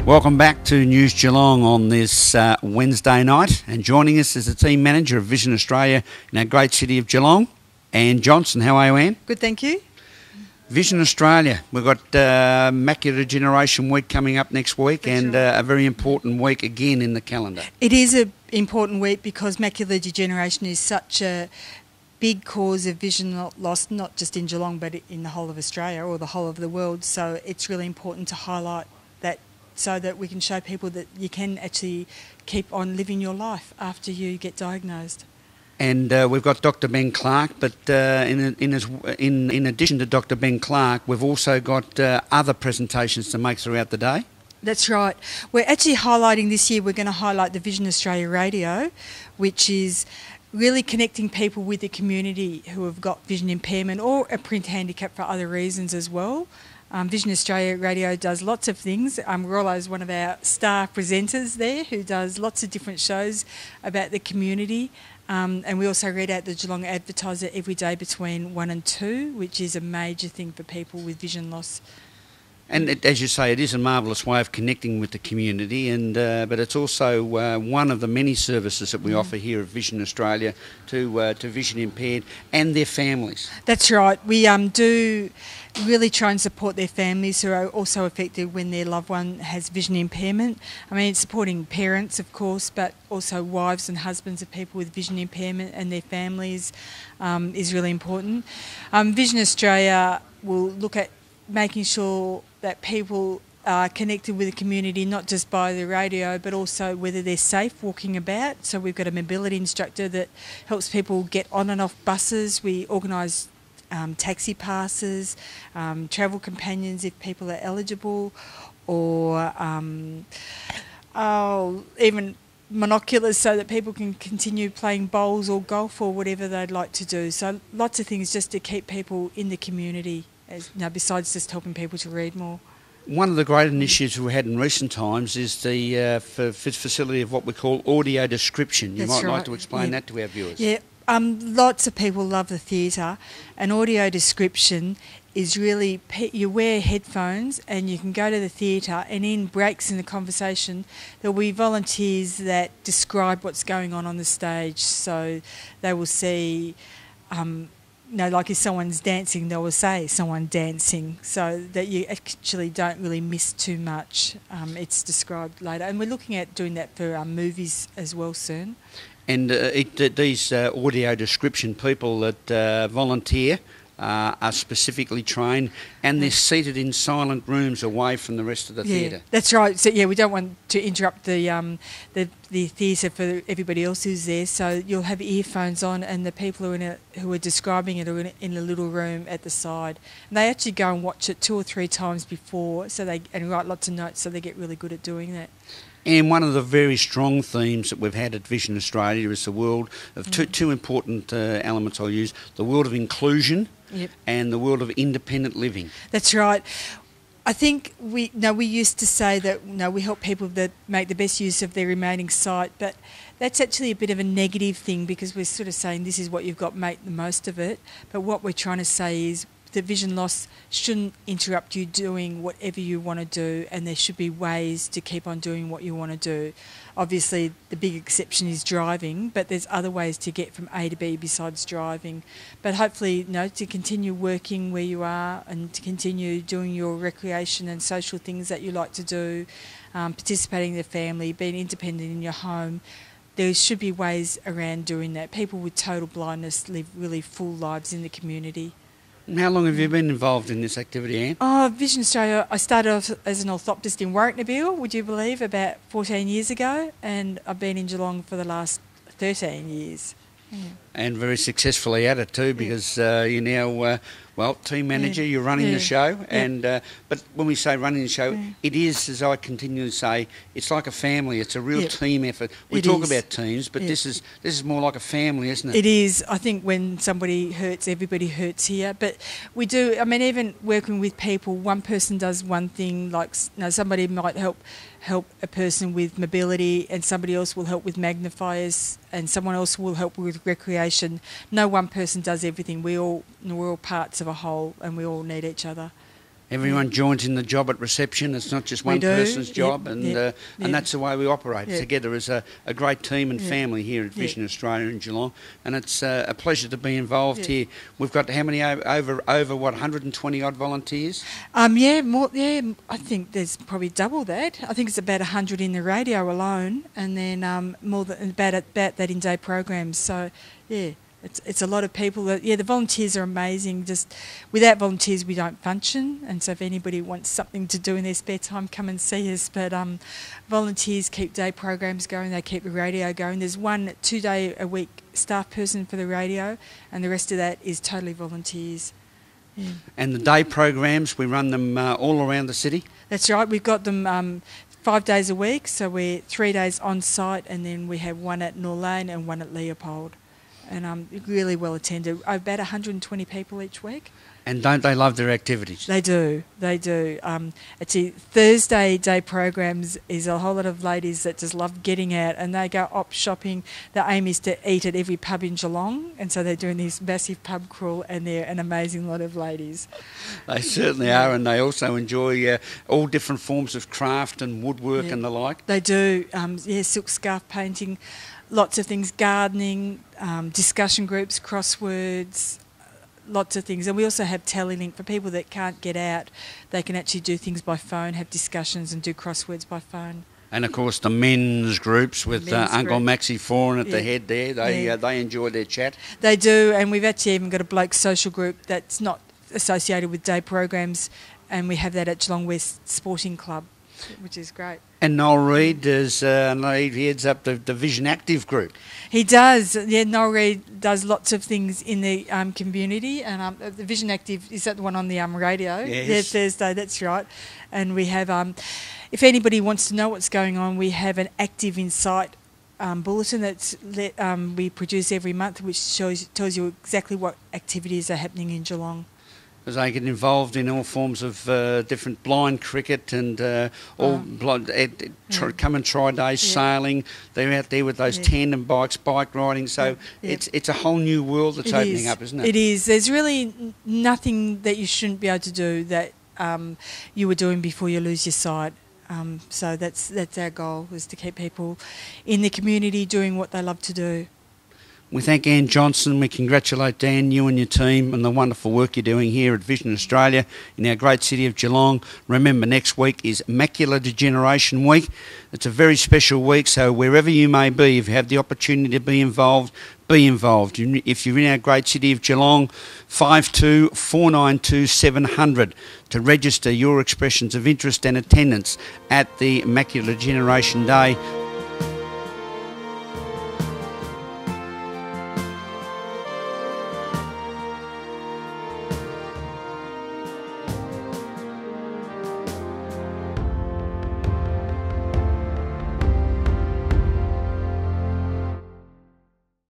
Welcome back to News Geelong on this Wednesday night, and joining us is the team manager of Vision Australia in our great city of Geelong, Anne Johnson. How are you, Anne? Good, thank you. Vision Australia, we've got Macular Degeneration Week coming up next week. That's and right. A very important week again in the calendar. It is an important week because macular degeneration is such a big cause of vision loss, not just in Geelong but in the whole of Australia or the whole of the world. So it's really important to highlight that so that we can show people that you can actually keep on living your life after you get diagnosed. And we've got Dr. Ben Clark, but in addition to Dr. Ben Clark, we've also got other presentations to make throughout the day. That's right. We're actually highlighting this year, we're going to highlight the Vision Australia Radio, which is really connecting people with the community who have got vision impairment or a print handicap for other reasons as well. Vision Australia Radio does lots of things. Rollo is one of our star presenters there who does lots of different shows about the community. And we also read out the Geelong Advertiser every day between 1 and 2, which is a major thing for people with vision loss. And as you say, it is a marvellous way of connecting with the community, and but it's also one of the many services that we offer here at Vision Australia to vision impaired and their families. That's right. We do really try and support their families who are also affected when their loved one has vision impairment. I mean, it's supporting parents, of course, but also wives and husbands of people with vision impairment and their families is really important. Vision Australia will look at making sure that people are connected with the community, not just by the radio, but also whether they're safe walking about. So we've got a mobility instructor that helps people get on and off buses. We organise taxi passes, travel companions if people are eligible, or even monoculars so that people can continue playing bowls or golf or whatever they'd like to do. So lots of things just to keep people in the community, besides just helping people to read more. One of the great initiatives we had in recent times is the facility of what we call audio description. You might like to explain that to our viewers. Yeah, lots of people love the theatre, and audio description is really, you wear headphones and you can go to the theatre, and in breaks in the conversation there'll be volunteers that describe what's going on the stage. So they will see like if someone's dancing, they will say someone dancing, so that you actually don't really miss too much. It's described later, and we're looking at doing that for movies as well soon. And these audio description people that volunteer are specifically trained, and they're seated in silent rooms away from the rest of the theatre. That's right. So we don't want to interrupt the theatre for everybody else who's there. So you'll have earphones on, and the people who are describing it are in a little room at the side. And they actually go and watch it 2 or 3 times before, and write lots of notes, so they get really good at doing that. And one of the very strong themes that we've had at Vision Australia is the world of two important elements I'll use: the world of inclusion and the world of independent living. That's right. I think we used to say that we help people that make the best use of their remaining sight, but that's actually a bit of a negative thing, because we're sort of saying this is what you've got, make the most of it. But what we're trying to say is that vision loss shouldn't interrupt you doing whatever you want to do, and there should be ways to keep on doing what you want to do. Obviously, the big exception is driving, but there's other ways to get from A to B besides driving. But hopefully, to continue working where you are and to continue doing your recreation and social things that you like to do, participating in the family, being independent in your home. There should be ways around doing that. People with total blindness live really full lives in the community. How long have you been involved in this activity, Anne? Vision Australia, I started off as an orthoptist in Warwick-Nabil, would you believe, about 14 years ago, and I've been in Geelong for the last 13 years. Yeah. And very successfully at it too, because you're now, team manager, you're running the show, and but when we say running the show, it is, as I continually say, it's like a family. It's a real team effort. We talk about teams, but this is more like a family, isn't it? It is. I think when somebody hurts, everybody hurts here. But we do, even working with people, one person does one thing, like somebody might help a person with mobility, and somebody else will help with magnifiers, and someone else will help with recreation. No one person does everything. We're all parts of a whole, and we all need each other. Everyone joins in the job at reception. It's not just one person's job, and that's the way we operate together as a great team and family here at Vision Australia in Geelong. And it's a pleasure to be involved here. We've got how many over what 120 odd volunteers? More. Yeah, I think there's probably double that. I think it's about 100 in the radio alone, and then more than about that in day programs. So yeah. It's a lot of people. The volunteers are amazing. Just without volunteers, we don't function. And so if anybody wants something to do in their spare time, come and see us. But volunteers keep day programs going. They keep the radio going. There's 1 2-day-a-week staff person for the radio, and the rest of that is totally volunteers. Yeah. And the day programs, we run them all around the city? That's right. We've got them 5 days a week. So we're 3 days on site, and then we have 1 at Norlane and 1 at Leopold. And really well attended. About 120 people each week. And don't they love their activities? They do. Actually, Thursday day programs is a whole lot of ladies that just love getting out, and they go op shopping. The aim is to eat at every pub in Geelong, and so they're doing this massive pub crawl, and they're an amazing lot of ladies. They certainly are, and they also enjoy all different forms of craft and woodwork and the like. They do. Silk scarf painting. Lots of things, gardening, discussion groups, crosswords, lots of things. And we also have Telelink for people that can't get out. They can actually do things by phone, have discussions and do crosswords by phone. And of course the men's groups with Uncle Maxie Foran at the head there, they enjoy their chat. They do, and we've actually even got a bloke social group that's not associated with day programs, and we have that at Geelong West Sporting Club, which is great. And Noel Reid he heads up the Vision Active group. He does. Yeah, Noel Reid does lots of things in the community, and the Vision Active, is that the one on the radio? Yes. Yeah, Thursday, that's right. And we have, if anybody wants to know what's going on, we have an Active Insight bulletin that's we produce every month, which tells you exactly what activities are happening in Geelong. Because they get involved in all forms of different blind cricket and come and try days, sailing. They're out there with those tandem bikes, bike riding. So it's a whole new world that's opening up, isn't it? It is. There's really nothing that you shouldn't be able to do that you were doing before you lose your sight. So that's our goal, is to keep people in the community doing what they love to do. We thank Ann Johnson. We congratulate Dan, you and your team, on the wonderful work you're doing here at Vision Australia in our great city of Geelong. Remember, next week is Macular Degeneration Week. It's a very special week, so wherever you may be, if you have the opportunity to be involved, be involved. If you're in our great city of Geelong, 52492700 700 to register your expressions of interest and attendance at the Macular Degeneration Day